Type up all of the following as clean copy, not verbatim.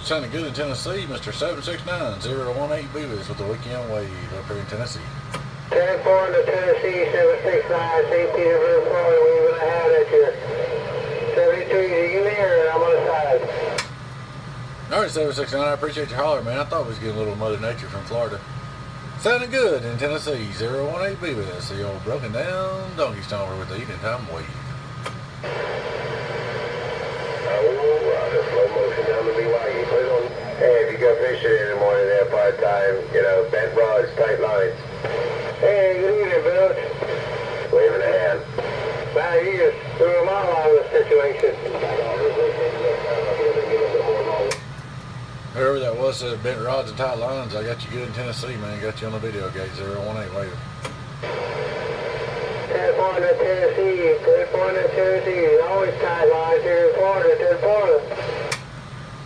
Sounding good in Tennessee, Mr. 769-018 Beavis with the weekend wave up here in Tennessee. 10-4 to Tennessee, 769, St. Petersburg, Florida. We're going to have at you. 72, are you here? I'm on the side. All right, 769, I appreciate your holler, man. I thought we was getting a little Mother Nature from Florida. Sounding good in Tennessee, 018 Beavis, the old broken down donkey stomper with the eating time wave. Slow motion down the BYU. Put it on. Hey, if you go fishing in the morning there part-time, you know, bent rods, tight lines. Hey, good evening, Bill. Waving a hand. Wow, you just threw them all out of the situation. Whoever that was said bent rods and tight lines. I got you good in Tennessee, man. Got you on the video gate, 018 later. 10-4 to Tennessee, 10-4 to Tennessee. Always tight lines here in Florida, 10-4.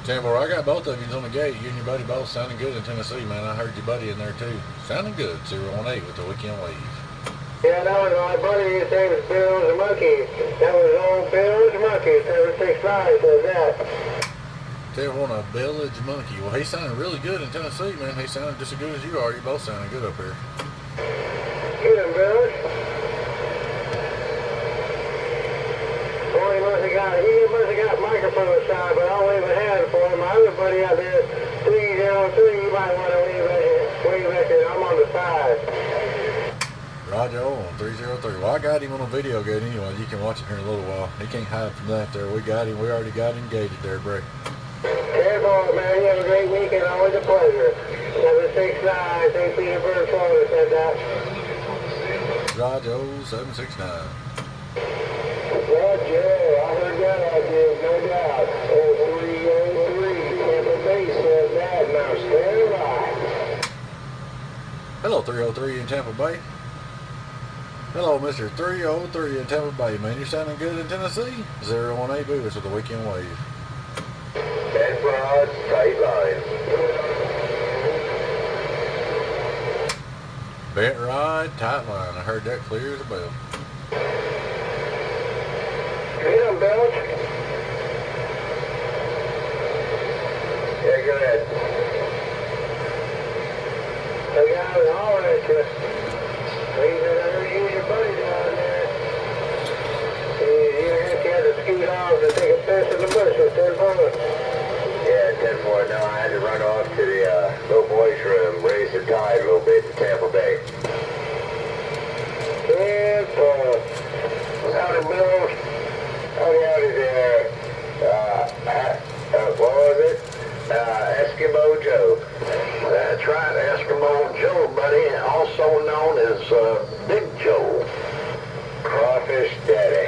10-4, I got both of you on the gate. You and your buddy both sounding good in Tennessee, man. I heard your buddy in there too. Sounding good, 018 with the weekend wave. Yeah, that was my buddy. His name was Bill's Monkey. That was old Bill's Monkey. 765 says that. 10-4 a village monkey. Well, he sounded really good in Tennessee, man. He sounded just as good as you are. You both sounding good up here. Get him, Bill. He must have got microphone side, but I'll wave a hand for him. My other buddy out there, 303, you might want to wave back there. I'm on the side. Roger on 303. Well, I got him on a video gate anyway. You can watch it here in a little while. He can't hide from that there. We got him. We already got him gated there, Bray. Careful, man. You have a great weekend. Always a pleasure. 769, St. Petersburg, Florida, said that. Roger 769. Roger, I heard that idea, no doubt. 0303, Tampa Bay said that. Now stand by. Hello, 303 in Tampa Bay. Hello, Mr. 303 in Tampa Bay, man. You're sounding good in Tennessee. 018 Beavis with the weekend wave. Bent rods, tight lines. Bent rod, tight line. I heard that clear as a bell. Hit him, Bill. Yeah, go ahead. The guy was hollering at you. He said, I heard you and your buddy down there. You had to scoot off to take a piss in the bushes, 10-4. Yeah, 10-4. No, I had to run off to the little boys' room, raise the tide a little bit to Tampa Bay. 10-4. Howdy, Bill. Howdy there. What was it? Eskimo Joe. That's right, Eskimo Joe, buddy, also known as Big Joe. Crawfish Daddy.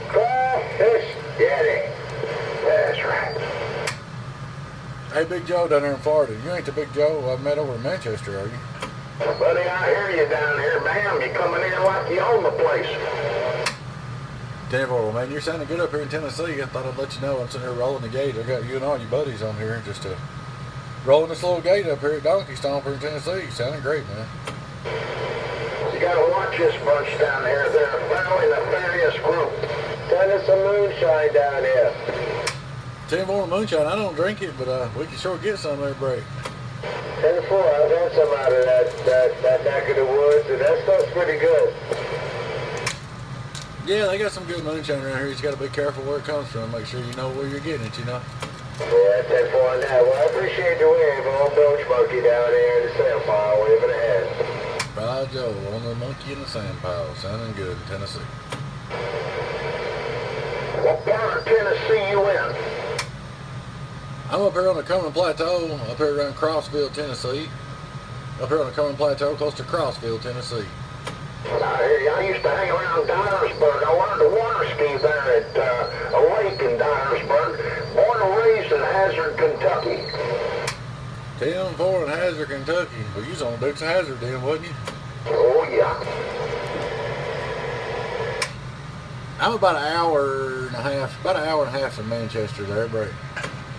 Crawfish Daddy. That's right. Hey, Big Joe down there in Florida. You ain't the Big Joe I met over in Manchester, are you? Buddy, I hear you down here, ma'am. You coming in like you own the place. 10-4, well, man, you're sounding good up here in Tennessee. I thought I'd let you know. I'm sitting here rolling the gate. I got you and all your buddies on here just rolling this little gate up here at Donkey Stomper in Tennessee. Sounding great, man. You gotta watch this bunch down here. They're a fairly nefarious group. Send us some moonshine down here. 10-4 moonshine. I don't drink it, but we can sure get some there, Bray. 10-4. I've had some out of that neck of the woods, and that stuff's pretty good. Yeah, they got some good moonshine around here. You just got to be careful where it comes from. Make sure you know where you're getting it, you know. Yeah, 10-4 on that. Well, I appreciate the wave. Old Bilge Monkey down there in the sand pile, waving ahead. Ride Joe on the monkey in the sand pile. Sounding good in Tennessee. What part of Tennessee you in? I'm up here on the Coleman Plateau, up here around Crossville, Tennessee. Up here on the Coleman Plateau, close to Crossville, Tennessee. I hear you. I used to hang around Dyersburg. I learned to water ski there at a lake in Dyersburg. Born and raised in Hazard, Kentucky. 10-4 in Hazard, Kentucky. Well, you was on Dukes of Hazzard then, wasn't you? Oh, yeah. I'm about an hour and a half from Manchester there, Bray.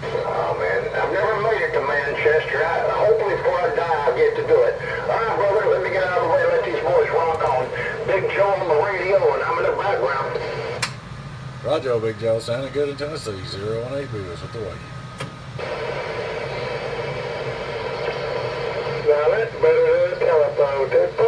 Oh, man. I've never made it to Manchester. Hopefully before I die, I'll get to do it. All right, brother, let me get out of the way and let these boys rock on. Big Joe on the radio, and I'm in the background. Roger, Big Joe. Sounding good in Tennessee. 018 Beavis with the wave. better than a telephone.